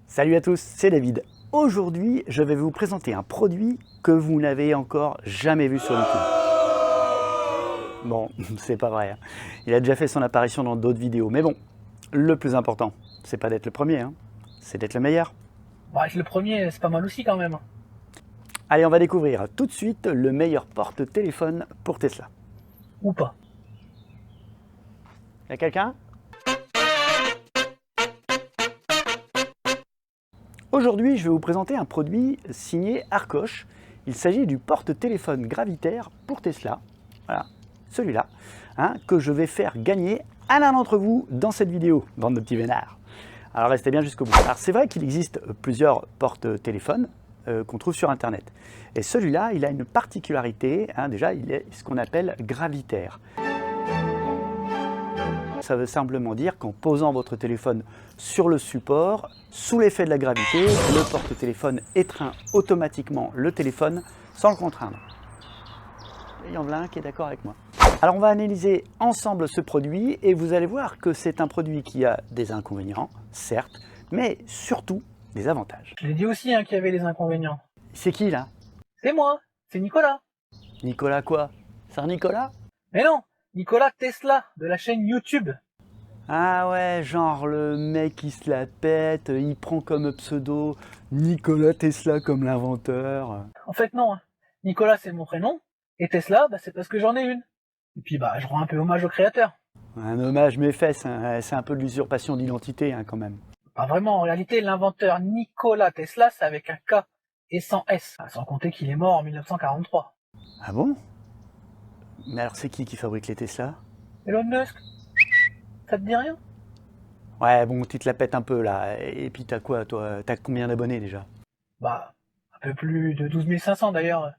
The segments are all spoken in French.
Salut à tous, c'est David. Aujourd'hui, je vais vous présenter un produit que vous n'avez encore jamais vu sur YouTube. Bon, c'est pas vrai, hein. Il a déjà fait son apparition dans d'autres vidéos. Mais bon, le plus important, c'est pas d'être le premier, hein. C'est d'être le meilleur. Bah, être le premier, c'est pas mal aussi quand même. Allez, on va découvrir tout de suite le meilleur porte-téléphone pour Tesla. Ou pas. Y a quelqu'un ? Aujourd'hui, je vais vous présenter un produit signé Arcoche. Il s'agit du porte-téléphone gravitaire pour Tesla. Voilà, celui-là, hein, que je vais faire gagner à l'un d'entre vous dans cette vidéo, bande de petits vénards. Alors restez bien jusqu'au bout. Alors c'est vrai qu'il existe plusieurs porte-téléphones qu'on trouve sur Internet. Et celui-là, il a une particularité, hein, déjà, il est ce qu'on appelle gravitaire. Ça veut simplement dire qu'en posant votre téléphone sur le support, sous l'effet de la gravité, le porte-téléphone étreint automatiquement le téléphone sans le contraindre. Il y en a un qui est d'accord avec moi. Alors on va analyser ensemble ce produit et vous allez voir que c'est un produit qui a des inconvénients, certes, mais surtout des avantages. Je l'ai dit aussi qu'il y avait les inconvénients. C'est qui là? C'est moi, c'est Nicolas. Nicolas quoi? C'est Nicolas? Mais non, Nicolas Tesla, de la chaîne YouTube. Ah ouais, genre le mec qui se la pète, il prend comme pseudo Nikola Tesla comme l'inventeur. En fait non, Nicolas c'est mon prénom, et Tesla c'est parce que j'en ai une. Et puis je rends un peu hommage au créateur. Un hommage mes fesses, hein. C'est un peu de l'usurpation d'identité hein, quand même. Pas vraiment, en réalité l'inventeur Nikola Tesla c'est avec un K et sans S, sans compter qu'il est mort en 1943. Ah bon? Mais alors c'est qui fabrique les Tesla? Elon Musk, ça te dit rien? Ouais bon, tu te la pètes un peu là. Et puis t'as quoi toi? T'as combien d'abonnés déjà? Un peu plus de 12 500 d'ailleurs.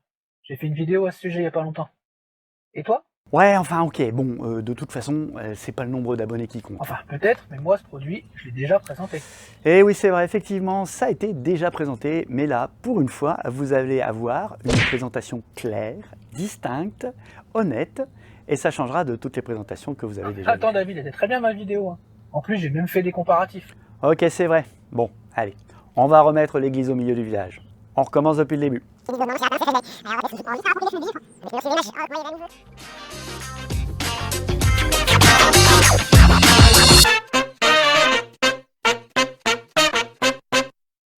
J'ai fait une vidéo à ce sujet il y a pas longtemps. Et toi? Ouais, enfin ok, bon, de toute façon, c'est pas le nombre d'abonnés qui compte. Enfin, peut-être, mais moi, ce produit, je l'ai déjà présenté. Et oui, c'est vrai, effectivement, ça a été déjà présenté, mais là, pour une fois, vous allez avoir une présentation claire, distincte, honnête, et ça changera de toutes les présentations que vous avez déjà Attends, vues. David, c'était très bien ma vidéo. En plus, j'ai même fait des comparatifs. Ok, c'est vrai. Bon, allez, on va remettre l'église au milieu du village. On recommence depuis le début.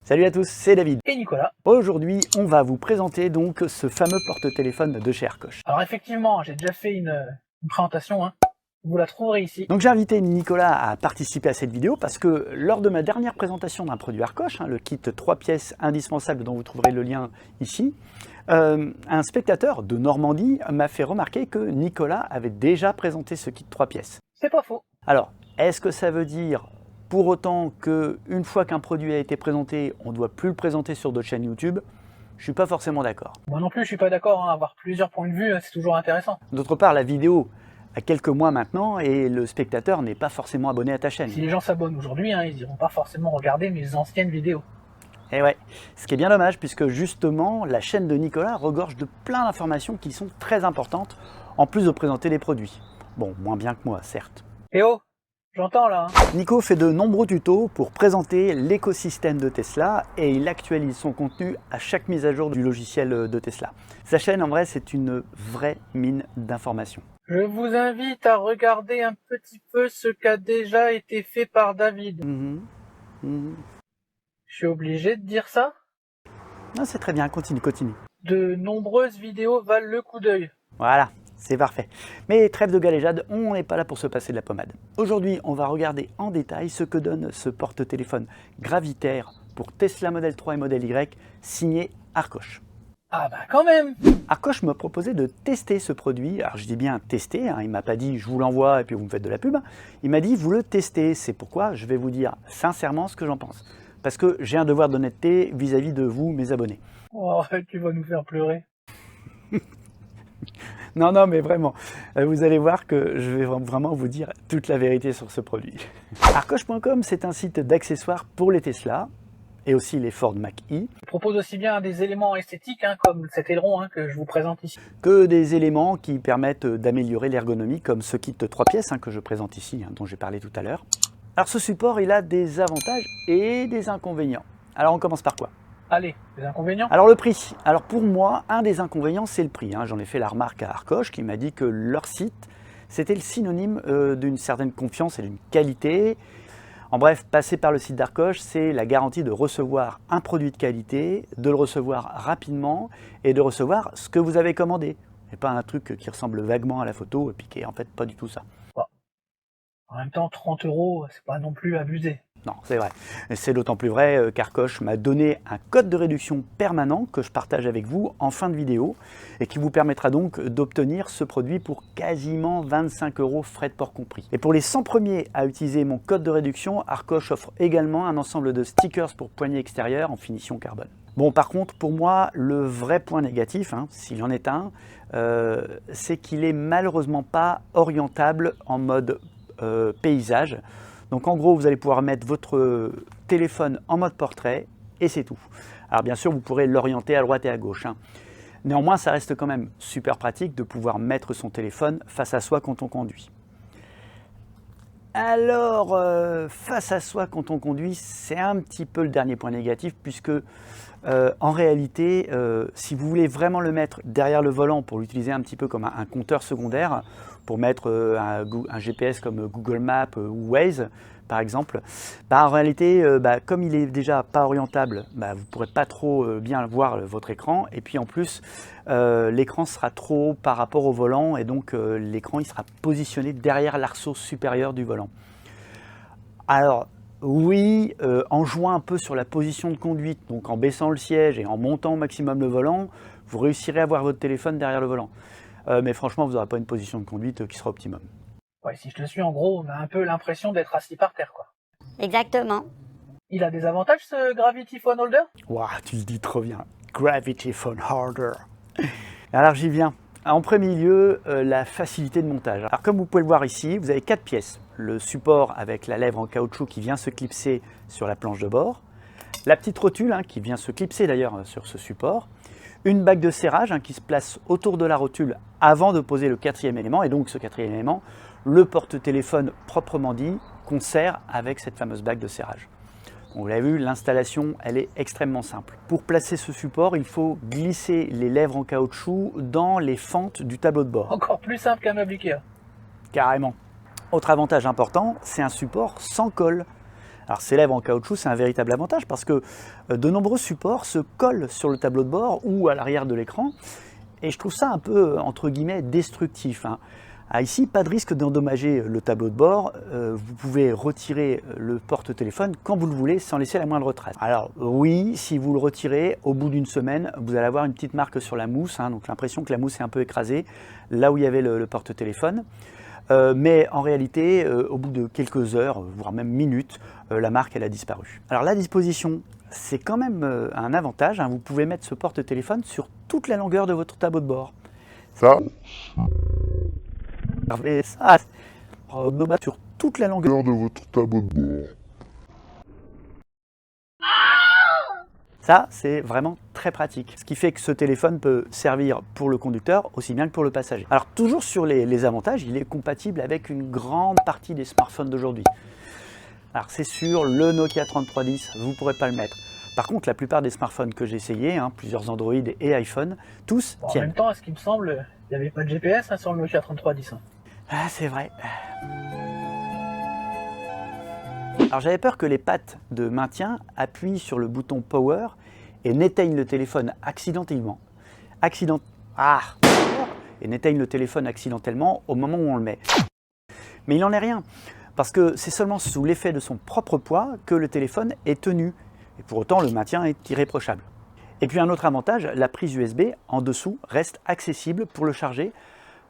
Salut à tous, c'est David. Et Nicolas. Aujourd'hui, on va vous présenter donc ce fameux porte-téléphone de chez Arcoche. Alors effectivement, j'ai déjà fait une présentation. Vous la trouverez ici. Donc j'ai invité Nicolas à participer à cette vidéo parce que lors de ma dernière présentation d'un produit Arcoche, le kit 3 pièces indispensable dont vous trouverez le lien ici, un spectateur de Normandie m'a fait remarquer que Nicolas avait déjà présenté ce kit 3 pièces. C'est pas faux. Alors, est-ce que ça veut dire pour autant qu'une fois qu'un produit a été présenté, on ne doit plus le présenter sur d'autres chaînes YouTube? Je ne suis pas forcément d'accord. Moi non plus, je suis pas d'accord. Avoir plusieurs points de vue, c'est toujours intéressant. D'autre part, la vidéo a quelques mois maintenant et le spectateur n'est pas forcément abonné à ta chaîne. Si les gens s'abonnent aujourd'hui, ils n'iront pas forcément regarder mes anciennes vidéos. Et ouais, ce qui est bien dommage puisque justement la chaîne de Nicolas regorge de plein d'informations qui sont très importantes en plus de présenter les produits. Bon, moins bien que moi, certes. Eh oh, j'entends là. Nico fait de nombreux tutos pour présenter l'écosystème de Tesla et il actualise son contenu à chaque mise à jour du logiciel de Tesla. Sa chaîne en vrai c'est une vraie mine d'informations. Je vous invite à regarder un petit peu ce qu'a déjà été fait par David. Je suis obligé de dire ça? Non, c'est très bien, continue. De nombreuses vidéos valent le coup d'œil. Voilà, c'est parfait. Mais trêve de galéjade, on n'est pas là pour se passer de la pommade. Aujourd'hui, on va regarder en détail ce que donne ce porte-téléphone gravitaire pour Tesla Model 3 et Model Y signé Arcoche. Ah quand même! Arcoche m'a proposé de tester ce produit. Alors je dis bien tester, il m'a pas dit je vous l'envoie et puis vous me faites de la pub. Il m'a dit vous le testez, c'est pourquoi je vais vous dire sincèrement ce que j'en pense. Parce que j'ai un devoir d'honnêteté vis-à-vis de vous, mes abonnés. Oh, tu vas nous faire pleurer. Non, mais vraiment, vous allez voir que je vais vraiment vous dire toute la vérité sur ce produit. Arcoche.com, c'est un site d'accessoires pour les Tesla et aussi les Ford Mach-E. Je propose aussi bien des éléments esthétiques, comme cet aileron que je vous présente ici. Que des éléments qui permettent d'améliorer l'ergonomie, comme ce kit 3 pièces que je présente ici, dont j'ai parlé tout à l'heure. Alors ce support, il a des avantages et des inconvénients. Alors on commence par quoi? Allez, les inconvénients? Alors le prix. Alors pour moi, un des inconvénients, c'est le prix. J'en ai fait la remarque à Arcoche qui m'a dit que leur site, c'était le synonyme d'une certaine confiance et d'une qualité. En bref, passer par le site d'Arcoche, c'est la garantie de recevoir un produit de qualité, de le recevoir rapidement et de recevoir ce que vous avez commandé. Et pas un truc qui ressemble vaguement à la photo et puis qui est en fait pas du tout ça. Bon. En même temps, 30 €, c'est pas non plus abusé. Non, c'est vrai. Et c'est d'autant plus vrai qu'Arcoche m'a donné un code de réduction permanent que je partage avec vous en fin de vidéo et qui vous permettra donc d'obtenir ce produit pour quasiment 25 € frais de port compris. Et pour les 100 premiers à utiliser mon code de réduction, Arcoche offre également un ensemble de stickers pour poignées extérieures en finition carbone. Bon, par contre, pour moi, le vrai point négatif, s'il en est un, c'est qu'il est malheureusement pas orientable en mode paysage. Donc en gros, vous allez pouvoir mettre votre téléphone en mode portrait et c'est tout. Alors bien sûr, vous pourrez l'orienter à droite et à gauche. Néanmoins, ça reste quand même super pratique de pouvoir mettre son téléphone face à soi quand on conduit. Alors, face à soi quand on conduit, c'est un petit peu le dernier point négatif puisque en réalité, si vous voulez vraiment le mettre derrière le volant pour l'utiliser un petit peu comme un compteur secondaire, pour mettre un GPS comme Google Maps ou Waze par exemple, en réalité, comme il est déjà pas orientable, vous ne pourrez pas trop bien voir votre écran et puis en plus, l'écran sera trop haut par rapport au volant et donc l'écran il sera positionné derrière l'arceau supérieur du volant. Alors, oui, en jouant un peu sur la position de conduite, donc en baissant le siège et en montant au maximum le volant, vous réussirez à voir votre téléphone derrière le volant. Mais franchement, vous n'aurez pas une position de conduite qui sera optimum. Ouais, si je te suis, en gros, on a un peu l'impression d'être assis par terre, quoi. Exactement. Il a des avantages, ce Gravity Phone Holder? Waouh, tu le dis trop bien. Gravity Phone Holder. Alors j'y viens. En premier lieu, la facilité de montage. Alors comme vous pouvez le voir ici, vous avez 4 pièces. Le support avec la lèvre en caoutchouc qui vient se clipser sur la planche de bord. La petite rotule qui vient se clipser d'ailleurs sur ce support. Une bague de serrage qui se place autour de la rotule avant de poser le quatrième élément. Et donc ce quatrième élément, le porte-téléphone proprement dit, qu'on sert avec cette fameuse bague de serrage. Vous l'avez vu, l'installation, elle est extrêmement simple. Pour placer ce support, il faut glisser les lèvres en caoutchouc dans les fentes du tableau de bord. Encore plus simple qu'un meuble Ikea. Carrément. Autre avantage important, c'est un support sans colle. Alors ces lèvres en caoutchouc, c'est un véritable avantage parce que de nombreux supports se collent sur le tableau de bord ou à l'arrière de l'écran. Et je trouve ça un peu, entre guillemets, destructif. Ici, pas de risque d'endommager le tableau de bord. Vous pouvez retirer le porte-téléphone quand vous le voulez sans laisser la moindre trace. Alors oui, si vous le retirez, au bout d'une semaine, vous allez avoir une petite marque sur la mousse, donc l'impression que la mousse est un peu écrasée là où il y avait le porte-téléphone. Mais en réalité, au bout de quelques heures, voire même minutes, la marque elle a disparu. Alors la disposition, c'est quand même un avantage. Vous pouvez mettre ce porte-téléphone sur toute la longueur de votre tableau de bord. Ça, Et ça, sur toute la longueur. de votre tableau de bord. Ça, c'est vraiment très pratique. Ce qui fait que ce téléphone peut servir pour le conducteur aussi bien que pour le passager. Alors toujours sur les avantages, il est compatible avec une grande partie des smartphones d'aujourd'hui. Alors c'est sûr, le Nokia 3310, vous ne pourrez pas le mettre. Par contre, la plupart des smartphones que j'ai essayés, plusieurs Android et iPhone, tous Bon, en tiennent. même temps, à ce qui me semble, il n'y avait pas de GPS sur le Nokia 3310. Ah, c'est vrai. Alors j'avais peur que les pattes de maintien appuient sur le bouton Power et n'éteignent le téléphone accidentellement. Et n'éteignent le téléphone accidentellement au moment où on le met. Mais il n'en est rien, parce que c'est seulement sous l'effet de son propre poids que le téléphone est tenu. Et pour autant, le maintien est irréprochable. Et puis un autre avantage, la prise USB en dessous reste accessible pour le charger,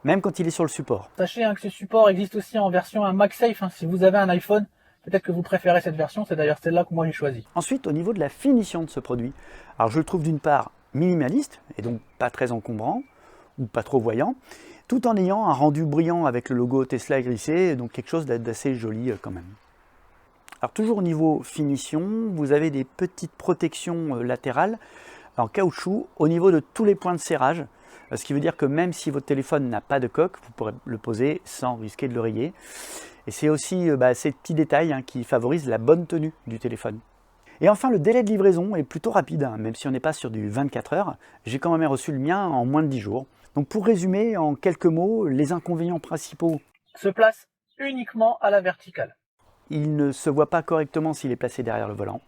même quand il est sur le support. Sachez que ce support existe aussi en version MagSafe. Si vous avez un iPhone, peut-être que vous préférez cette version, c'est d'ailleurs celle-là que moi j'ai choisie. Ensuite, au niveau de la finition de ce produit, alors je le trouve d'une part minimaliste, et donc pas très encombrant, ou pas trop voyant, tout en ayant un rendu brillant avec le logo Tesla grissé, donc quelque chose d'assez joli quand même. Alors toujours au niveau finition, vous avez des petites protections latérales en caoutchouc au niveau de tous les points de serrage, ce qui veut dire que même si votre téléphone n'a pas de coque, vous pourrez le poser sans risquer de le rayer. Et c'est aussi ces petits détails qui favorisent la bonne tenue du téléphone. Et enfin, le délai de livraison est plutôt rapide, même si on n'est pas sur du 24 heures. J'ai quand même reçu le mien en moins de 10 jours. Donc pour résumer en quelques mots, les inconvénients principaux. Se place uniquement à la verticale. Il ne se voit pas correctement s'il est placé derrière le volant.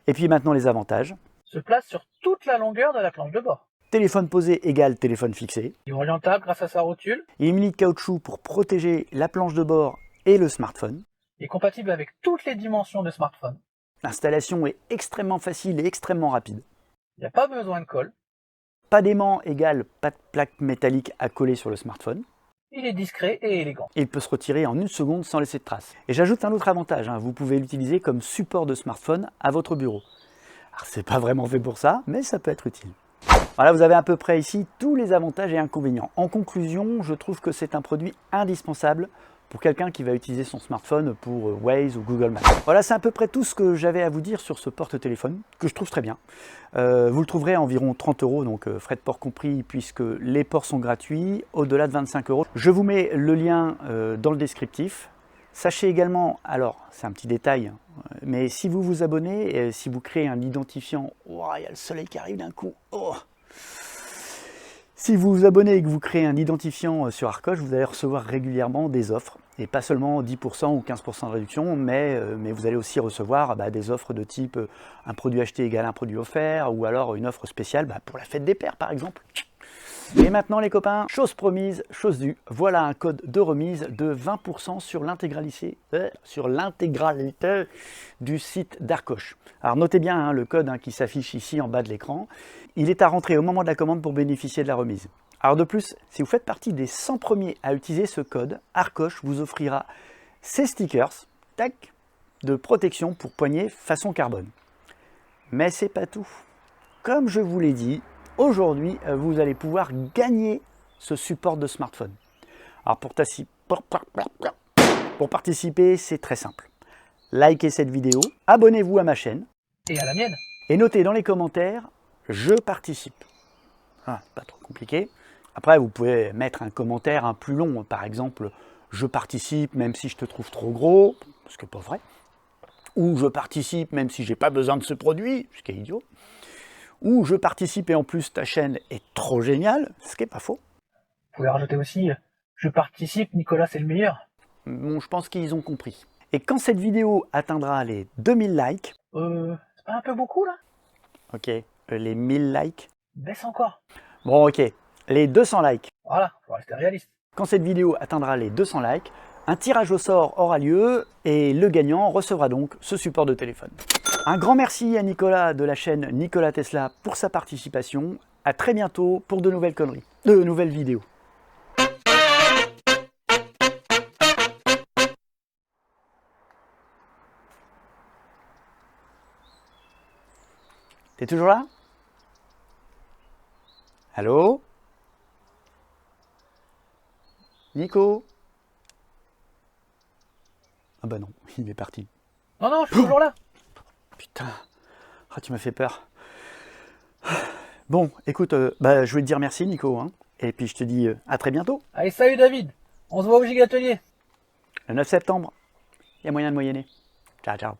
Et puis maintenant les avantages. Se place sur toute la longueur de la planche de bord. Téléphone posé égale téléphone fixé. Il est orientable grâce à sa rotule. Il est muni de caoutchouc pour protéger la planche de bord et le smartphone. Il est compatible avec toutes les dimensions de smartphone. L'installation est extrêmement facile et extrêmement rapide. Il n'y a pas besoin de colle. Pas d'aimant égale pas de plaque métallique à coller sur le smartphone. Il est discret et élégant. Et il peut se retirer en une seconde sans laisser de traces. Et j'ajoute un autre avantage, vous pouvez l'utiliser comme support de smartphone à votre bureau. Alors c'est pas vraiment fait pour ça, mais ça peut être utile. Voilà, vous avez à peu près ici tous les avantages et inconvénients. En conclusion, je trouve que c'est un produit indispensable pour quelqu'un qui va utiliser son smartphone pour Waze ou Google Maps. Voilà, c'est à peu près tout ce que j'avais à vous dire sur ce porte-téléphone, que je trouve très bien. Vous le trouverez à environ 30 €, donc frais de port compris, puisque les ports sont gratuits, au-delà de 25 €. Je vous mets le lien dans le descriptif. Sachez également, alors c'est un petit détail, mais si vous vous abonnez, si vous créez un identifiant, oh, il y a le soleil qui arrive d'un coup, oh. Si vous vous abonnez et que vous créez un identifiant sur Arcoche, vous allez recevoir régulièrement des offres, et pas seulement 10% ou 15% de réduction, mais vous allez aussi recevoir des offres de type un produit acheté égale un produit offert, ou alors une offre spéciale pour la fête des pères par exemple. Et maintenant les copains, chose promise, chose due, voilà un code de remise de 20% sur l'intégralité du site d'Arcoche. Alors notez bien le code qui s'affiche ici en bas de l'écran. Il est à rentrer au moment de la commande pour bénéficier de la remise. Alors de plus, si vous faites partie des 100 premiers à utiliser ce code, Arcoche vous offrira ces stickers de protection pour poignée façon carbone. Mais c'est pas tout. Comme je vous l'ai dit, aujourd'hui, vous allez pouvoir gagner ce support de smartphone. Alors pour participer, c'est très simple. Likez cette vidéo, abonnez-vous à ma chaîne. Et à la mienne. Et notez dans les commentaires, je participe. Pas trop compliqué. Après, vous pouvez mettre un commentaire plus long. Par exemple, je participe même si je te trouve trop gros, ce qui n'est pas vrai. Ou je participe même si j'ai pas besoin de ce produit, ce qui est idiot. Ou je participe et en plus ta chaîne est trop géniale, ce qui n'est pas faux. Vous pouvez rajouter aussi, je participe, Nicolas c'est le meilleur. Bon, je pense qu'ils ont compris. Et quand cette vidéo atteindra les 2000 likes... c'est pas un peu beaucoup là? Ok, les 1000 likes... Baisse encore. Bon, ok, les 200 likes. Voilà, faut rester réaliste. Quand cette vidéo atteindra les 200 likes, un tirage au sort aura lieu et le gagnant recevra donc ce support de téléphone. Un grand merci à Nicolas de la chaîne Nikola Tesla pour sa participation. À très bientôt pour de nouvelles conneries, de nouvelles vidéos. T'es toujours là? Allô? Nico? Ah bah non, il est parti. Non, non, je suis toujours là. Putain, tu m'as fait peur. Bon, écoute, je vais te dire merci Nico, et puis je te dis à très bientôt. Allez, salut David. On se voit au Gigatelier. Le 9 septembre, il y a moyen de moyenner. Ciao, ciao.